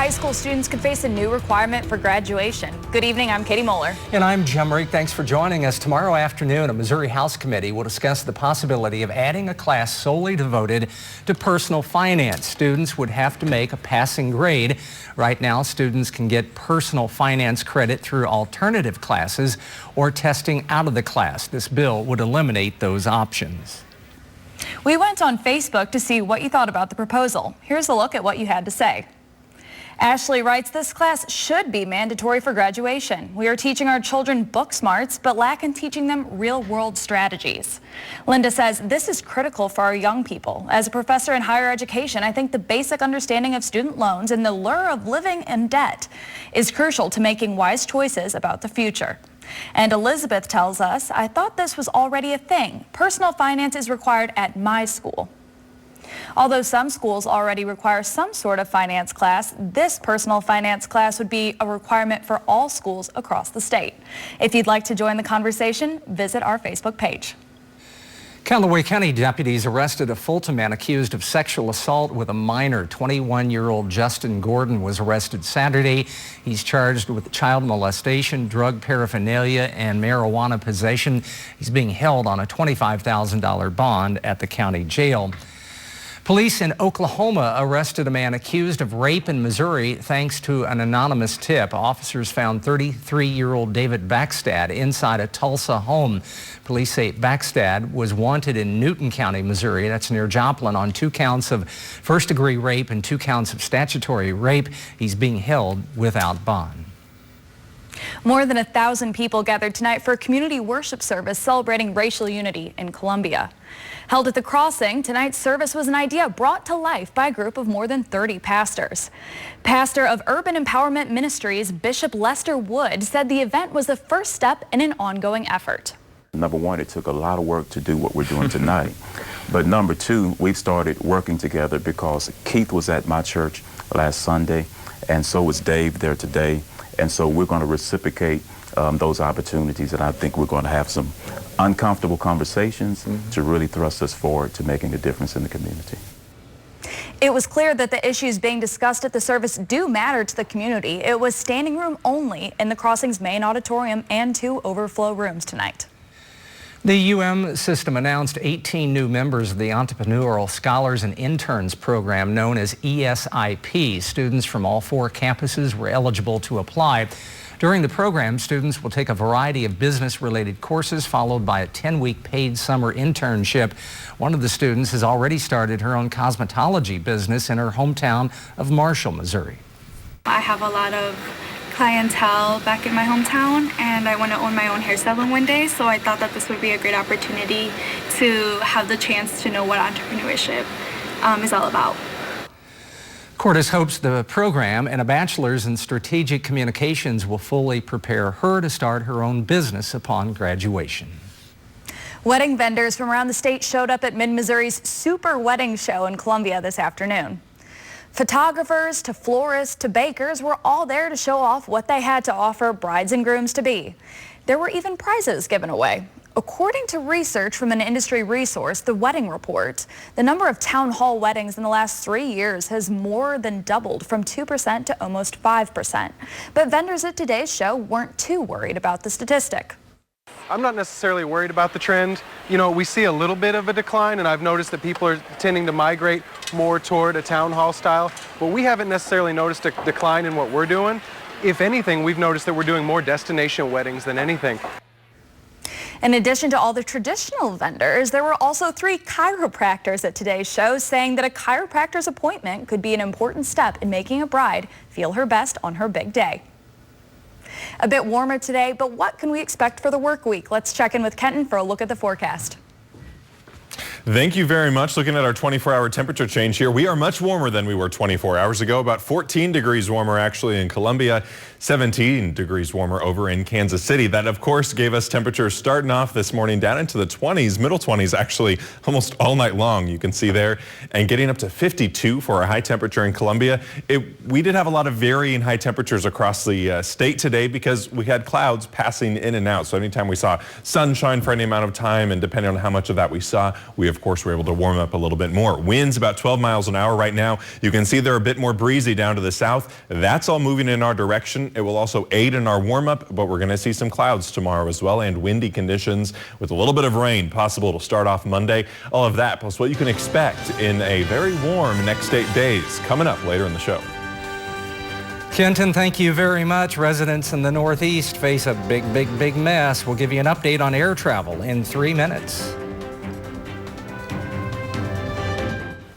high school students could face a new requirement for graduation. Good evening, I'm Katie Moeller. And I'm Jim Reek. Thanks for joining us. Tomorrow afternoon, a Missouri House Committee will discuss the possibility of adding a class solely devoted to personal finance. Students would have to make a passing grade. Right now, students can get personal finance credit through alternative classes or testing out of the class. This bill would eliminate those options. We went on Facebook to see what you thought about the proposal. Here's a look at what you had to say. Ashley writes, this class should be mandatory for graduation. We are teaching our children book smarts, but lack in teaching them real-world strategies. Linda says, this is critical for our young people. As a professor in higher education, I think the basic understanding of student loans and the lure of living in debt is crucial to making wise choices about the future. And Elizabeth tells us, I thought this was already a thing. Personal finance is required at my school. Although some schools already require some sort of finance class, this personal finance class would be a requirement for all schools across the state. If you'd like to join the conversation, visit our Facebook page. Callaway County deputies arrested a Fulton man accused of sexual assault with a minor. 21-year-old Justin Gordon was arrested Saturday. He's charged with child molestation, drug paraphernalia, and marijuana possession. He's being held on a $25,000 bond at the county jail. Police in Oklahoma arrested a man accused of rape in Missouri thanks to an anonymous tip. Officers found 33-year-old David Backstad inside a Tulsa home. Police say Backstad was wanted in Newton County, Missouri, that's near Joplin, on 2 counts of first-degree rape and 2 counts of statutory rape. He's being held without bond. More than 1,000 people gathered tonight for a community worship service celebrating racial unity in Columbia. Held at the Crossing, tonight's service was an idea brought to life by a group of more than 30 pastors. Pastor of Urban Empowerment Ministries, Bishop Lester Wood, said the event was the first step in an ongoing effort. Number one, it took a lot of work to do what we're doing tonight. But number two, we've started working together because Keith was at my church last Sunday, and so was Dave there today. And so we're going to reciprocate those opportunities, and I think we're going to have some uncomfortable conversations to really thrust us forward to making a difference in the community. It was clear that the issues being discussed at the service do matter to the community. It was standing room only in the Crossing's main auditorium and 2 overflow rooms tonight. The UM system announced 18 new members of the Entrepreneurial Scholars and Interns program known as ESIP. Students from all 4 campuses were eligible to apply. During the program, students will take a variety of business-related courses followed by a 10-week paid summer internship. One of the students has already started her own cosmetology business in her hometown of Marshall, Missouri. I have a lot of clientele back in my hometown, and I want to own my own hair salon one day, so I thought that this would be a great opportunity to have the chance to know what entrepreneurship is all about. Cordes hopes the program and a bachelor's in strategic communications will fully prepare her to start her own business upon graduation. Wedding vendors from around the state showed up at Mid-Missouri's Super Wedding Show in Columbia this afternoon. Photographers to florists to bakers were all there to show off what they had to offer brides and grooms to be. There were even prizes given away. According to research from an industry resource, the Wedding Report, the number of town hall weddings in the last 3 years has more than doubled from 2% to almost 5%. But vendors at today's show weren't too worried about the statistic. I'm not necessarily worried about the trend. You know, we see a little bit of a decline, and I've noticed that people are tending to migrate more toward a town hall style, but we haven't necessarily noticed a decline in what we're doing. If anything, we've noticed that we're doing more destination weddings than anything. In addition to all the traditional vendors, there were also 3 chiropractors at today's show saying that a chiropractor's appointment could be an important step in making a bride feel her best on her big day. A bit warmer today, but what can we expect for the work week? Let's check in with Kenton for a look at the forecast. Thank you very much. Looking at our 24-hour temperature change here, we are much warmer than we were 24 hours ago. About 14 degrees warmer actually in Columbia, 17 degrees warmer over in Kansas City. That, of course, gave us temperatures starting off this morning down into the 20s, middle 20s actually almost all night long. You can see there, and getting up to 52 for a high temperature in Columbia. We did have a lot of varying high temperatures across the state today because we had clouds passing in and out. So anytime we saw sunshine for any amount of time, and depending on how much of that we saw, we of of course, we're able to warm up a little bit more. Winds about 12 miles an hour right now. You can see they're a bit more breezy down to the south. That's all moving in our direction. It will also aid in our warm up, but we're going to see some clouds tomorrow as well and windy conditions with a little bit of rain possible to start off Monday. All of that plus what you can expect in a very warm next 8 days coming up later in the show. Kenton, thank you very much. Residents in the Northeast face a big mess. We'll give you an update on air travel in 3 minutes.